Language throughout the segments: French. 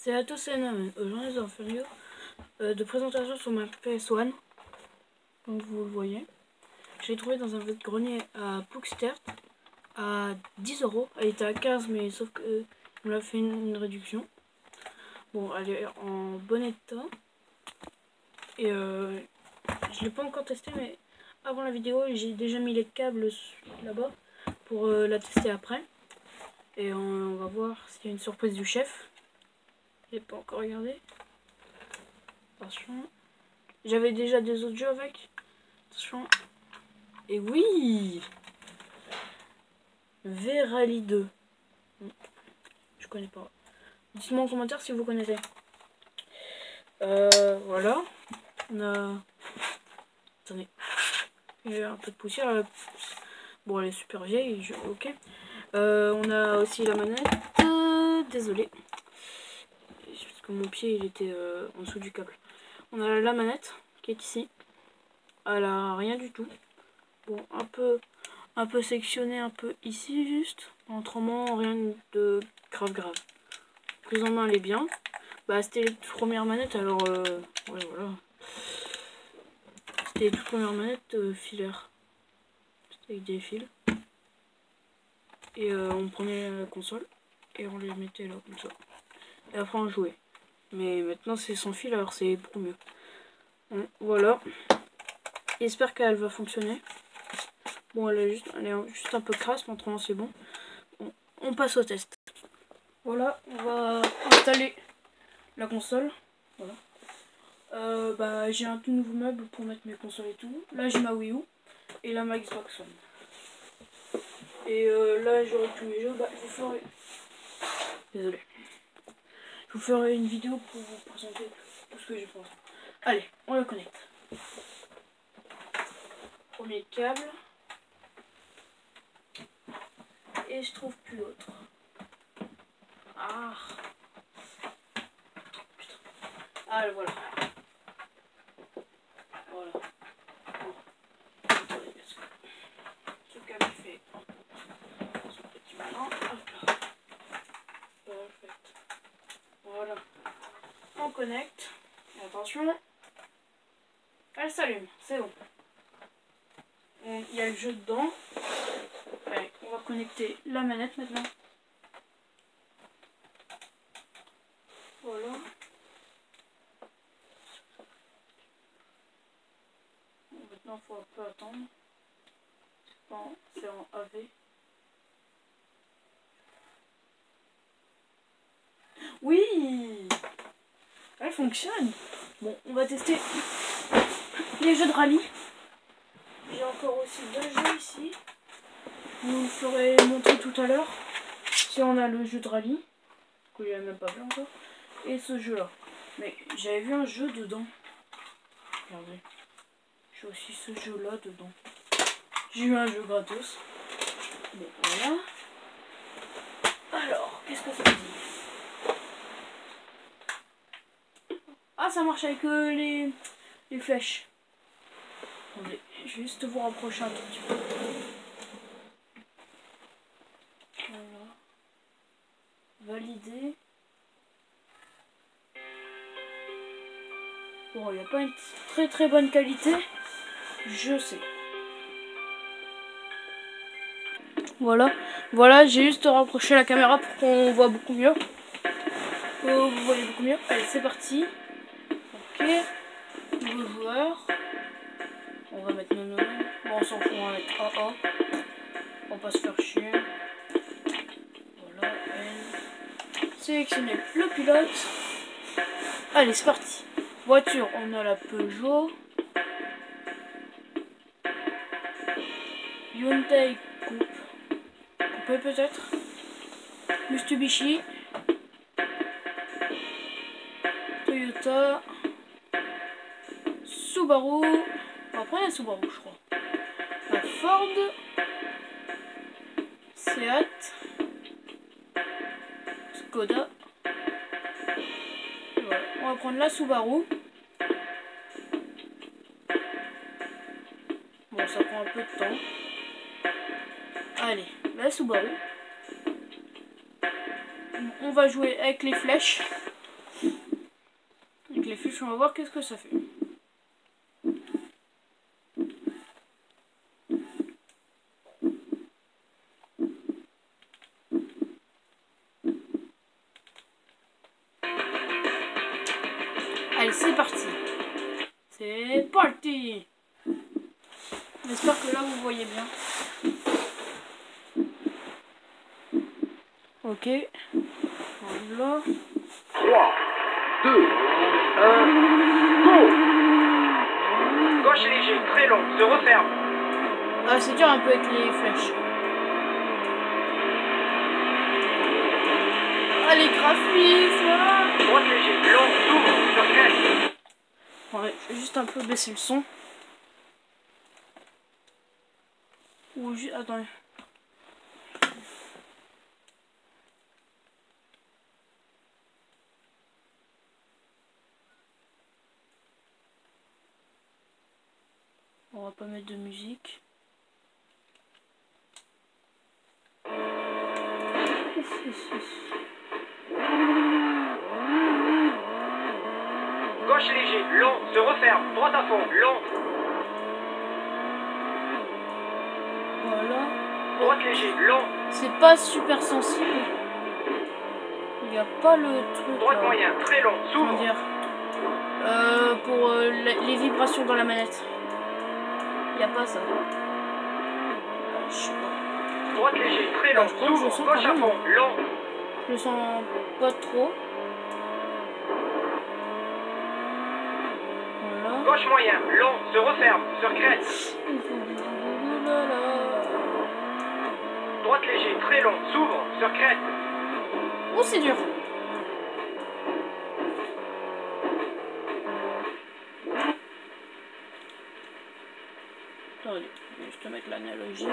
C'est à tous et journée inférieure de présentation sur ma PS1. Comme vous le voyez. J'ai trouvé dans un vide-grenier à Puxtert à 10 €. Elle était à 15, mais sauf que on a fait une réduction. Bon, elle est en bon état. Et je l'ai pas encore testé, mais avant la vidéo, j'ai déjà mis les câbles là-bas pour la tester après. Et on va voir s'il y a une surprise du chef. J'ai pas encore regardé. Attention. J'avais déjà des autres jeux avec. Attention. Et oui, Verali 2. Je connais pas. Dites-moi en commentaire si vous connaissez. Voilà. On a... Attendez. Il y a un peu de poussière. Bon, elle est super vieille. Ok. On a aussi la manette. Désolé. Parce que mon pied, il était en dessous du câble. On a la manette qui est ici. Elle a rien du tout. Bon, un peu sectionné, un peu ici juste. Autrement, rien de grave. Prise en main, elle est bien. Bah, c'était les toutes premières manettes, alors ouais, voilà. C'était les toutes premières manettes filaires. C'était avec des fils. Et on prenait la console et on les mettait là, comme ça. Et après, on jouait. Mais maintenant, c'est sans fil, alors c'est beaucoup mieux. Bon, voilà. J'espère qu'elle va fonctionner. Bon, elle est juste un peu crasse, mais autrement, c'est bon. On passe au test. Voilà, on va installer la console. Voilà. Bah, j'ai un tout nouveau meuble pour mettre mes consoles et tout. Là, j'ai ma Wii U et là, ma Xbox One. Et là, j'aurai tous mes jeux. Bah, je vous ferai... Désolé. Je vous ferai une vidéo pour vous présenter tout ce que j'ai pensé. Allez, on le connecte. Premier câble. Et je trouve plus l'autre. Ah. Putain. Ah, voilà. Voilà. Bon. Ce câble fait son petit malin. Hop là. Perfect. Voilà. On connecte. Et attention. Elle s'allume. C'est bon. Il y a le jeu dedans. Allez, on va connecter la manette maintenant. Voilà. Bon, maintenant, il faut un peu attendre. Bon, c'est en AV. Oui, elle fonctionne. Bon, on va tester les jeux de rallye. J'ai encore aussi 2 jeux ici. Je vous le ferai montrer tout à l'heure. Si on a le jeu de rallye, que j'avais même pas vu encore, et ce jeu là. Mais j'avais vu un jeu dedans. Regardez. J'ai aussi ce jeu là dedans. J'ai eu un jeu gratos. Bon, voilà. Alors, qu'est-ce que ça dit? Ah, ça marche avec les flèches. Attendez, je vais juste vous rapprocher un tout petit peu. Voilà. Valider. Bon, il n'y a pas une très bonne qualité. Je sais. Voilà, j'ai juste rapproché la caméra pour qu'on voit beaucoup mieux. Vous voyez beaucoup mieux. Allez, c'est parti. Ok. Nouveau joueur. On va mettre nos noms. Bon, on s'en fout, on va mettre AA. On va pas se faire chier. Voilà, N. Sélectionner le pilote. Allez, c'est parti. Voiture, on a la Peugeot. Hyundai Coupe. Coupé peut-être. Mitsubishi. Toyota. Subaru. Après la Subaru, je crois. La Ford. Seat. Skoda. Et voilà. On va prendre la Subaru. Bon, ça prend un peu de temps. Allez, la Subaru. On va jouer avec les flèches. avec les flèches, on va voir qu'est-ce que ça fait. Allez, c'est parti. C'est parti. J'espère que là vous voyez bien. Ok. Voilà. 3, 2, 1, go! Gauche léger, très long, se referme. Ah, c'est dur un peu avec les flèches. Ah, les graphismes. Droite léger, long, s'ouvre, sur crête. Ouais, je vais juste un peu baisser le son. Ou juste... Attendez. On va pas mettre de musique. Gauche léger, long, se referme, droite à fond, long. Voilà. Droite léger, long. C'est pas super sensible. Il n'y a pas le truc. Droite moyen, très long, Comment s'ouvre. dire pour les vibrations dans la manette. Il n'y a pas ça. Je sais pas. Droite léger, très long, Je crois que je s'ouvre, sens gauche quand à même. fond, long. Je le sens pas trop. Voilà. Gauche moyen, long, se referme, sur crête. Droite léger, très long, s'ouvre, sur crête. Oh, c'est dur. Attendez, je vais juste mettre l'analogie.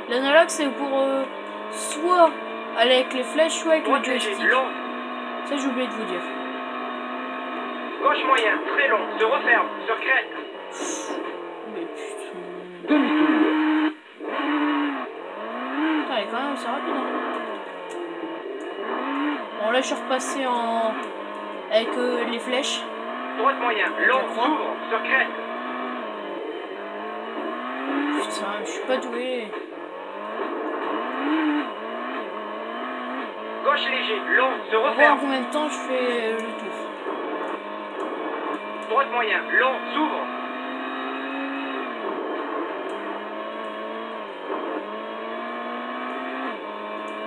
L'analogue, c'est pour soit aller avec les flèches, soit avec le Droite léger, joystick. long. Ça, j'ai oublié de vous dire. Gauche moyen, très long, se referme, sur crête. Mais putain. Demi-tour. Putain, elle est quand même assez rapide. Hein. Bon, là, je suis repassé en... avec les flèches. Droite moyen, long, s'ouvre, sur crête. Putain, je suis pas doué. Gauche léger, long, se On va voir en referme. combien de temps je fais le tour. Droite moyen, long, s'ouvre.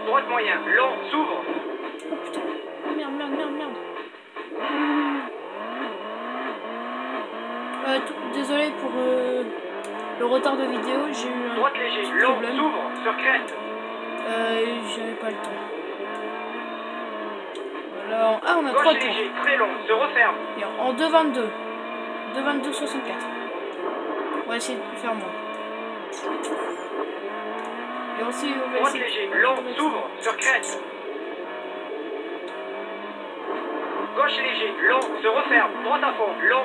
Droite moyen, long, s'ouvre. Oh putain. Merde. Désolé pour le retard de vidéo, j'ai eu un Droite léger, petit long, problème. s'ouvre, sur crête. J'avais pas le temps. Voilà. Ah, on a 3 Gauche tours. léger, très long, se referme. Et en 2,22. 2,22,64. On va essayer de faire moins. Et aussi, on va Droite essayer... léger, long, s'ouvre, sur crête. Gauche léger, long, se referme, droite à fond, long.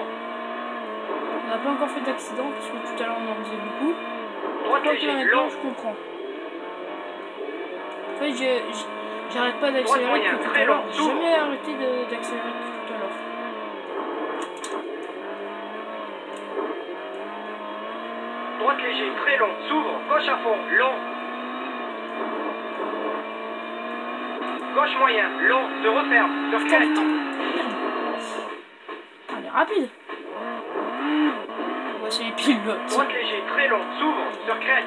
On n'a pas encore fait d'accident parce que tout à l'heure on en faisait beaucoup. Droite Quand là léger, maintenant long. je comprends. En fait j'arrête pas Droite d'accélérer moyen, depuis tout très à l'heure. long, J'ai s'ouvre. jamais arrêté d'accélérer depuis tout à l'heure. Droite léger, très long, s'ouvre, gauche à fond, long. Gauche moyen, long, se referme, sur Putain, crête. elle est rapide. Voici les pilotes. Droite léger, très long, s'ouvre, sur crête.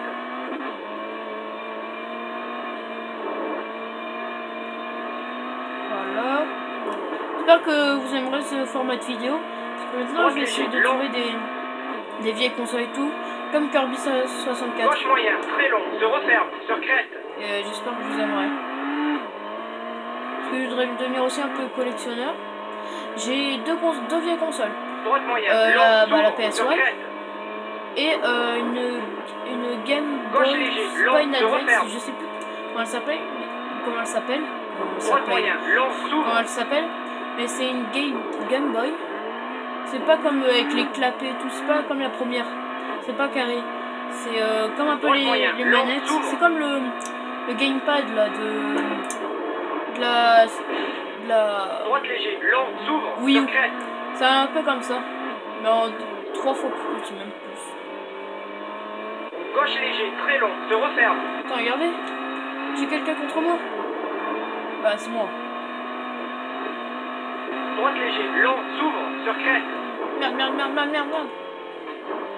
Voilà. J'espère que vous aimerez ce format de vidéo. Parce que maintenant je vais essayer de trouver des vieilles consoles et tout. Comme Kirby 64. Gauche moyen, très long, se referme, sur crête. Et j'espère que vous aimerez. Parce que je voudrais devenir aussi un peu collectionneur. J'ai deux vieilles consoles. Droite moyen, la long, s'ouvre, PS1. sur crête. Et une Game Gauche Boy léger, Spine long, se Advance, referme. je sais plus comment elle s'appelle. Droite moyen, long, Comment s'ouvre. elle s'appelle. Mais c'est une Game Boy. C'est pas comme avec les clapets et tout, c'est pas comme la première. C'est pas carré. C'est comme un peu les manettes. C'est comme le gamepad là de la... Droite léger, long, s'ouvre, Oui. sur crête. C'est un peu comme ça. Mais en 3 fois plus petit, même plus. Gauche léger, très long, se referme. Attends, regardez. J'ai quelqu'un contre moi. Bah, c'est moi. Droite léger, long, s'ouvre, sur crête. Merde, merde, merde, merde, merde, merde.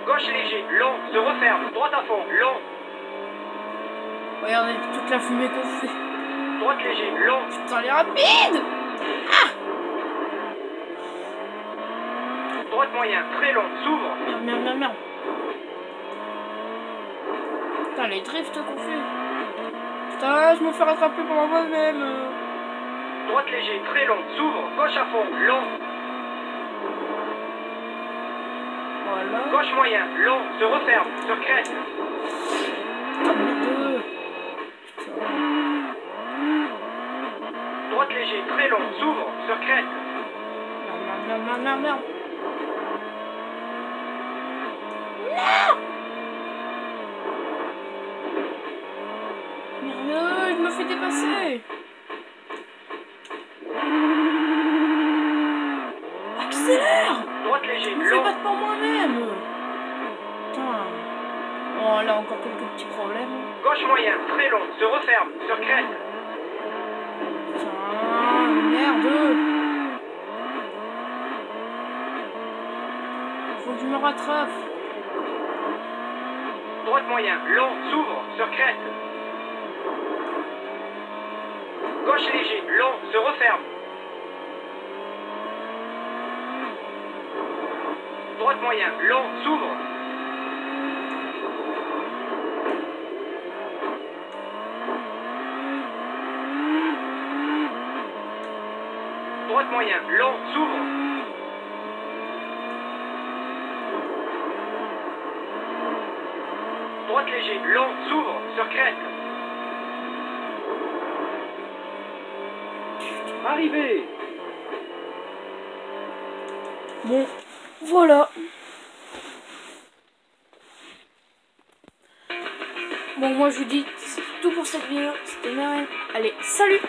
Gauche léger, long, se referme. Droite à fond, long. Regardez, toute la fumée qu'on fait. Droite léger, long. Putain, elle est rapide. Droite moyen, très long, s'ouvre. Merde, merde, merde, merde. Putain, les drifts qu'on fait. Putain, je me fais rattraper par moi-même. Droite léger, très long, s'ouvre. Gauche à fond, long. Voilà. Gauche moyen, long, se referme, sur crête. Droite léger, très long, s'ouvre, sur crête. Merde, merde, merde, merde, merde. Merde, je me fais dépasser. Accélère. Droite léger, Je me fais long. battre par moi-même. Putain. Bon, là encore quelques petits problèmes. Gauche moyen, très long, se referme, sur crête. Putain, merde. Faut que je me rattrape. Droite moyen, long, s'ouvre, sur crête. Gauche léger, long, se referme. Droite moyen, long, s'ouvre. Droite moyen, long, s'ouvre. Droite léger, long, s'ouvre, sur crête. Arrivé. Bon, voilà. Bon, moi je vous dis, c'est tout pour cette vidéo. C'était Maren. Allez, salut!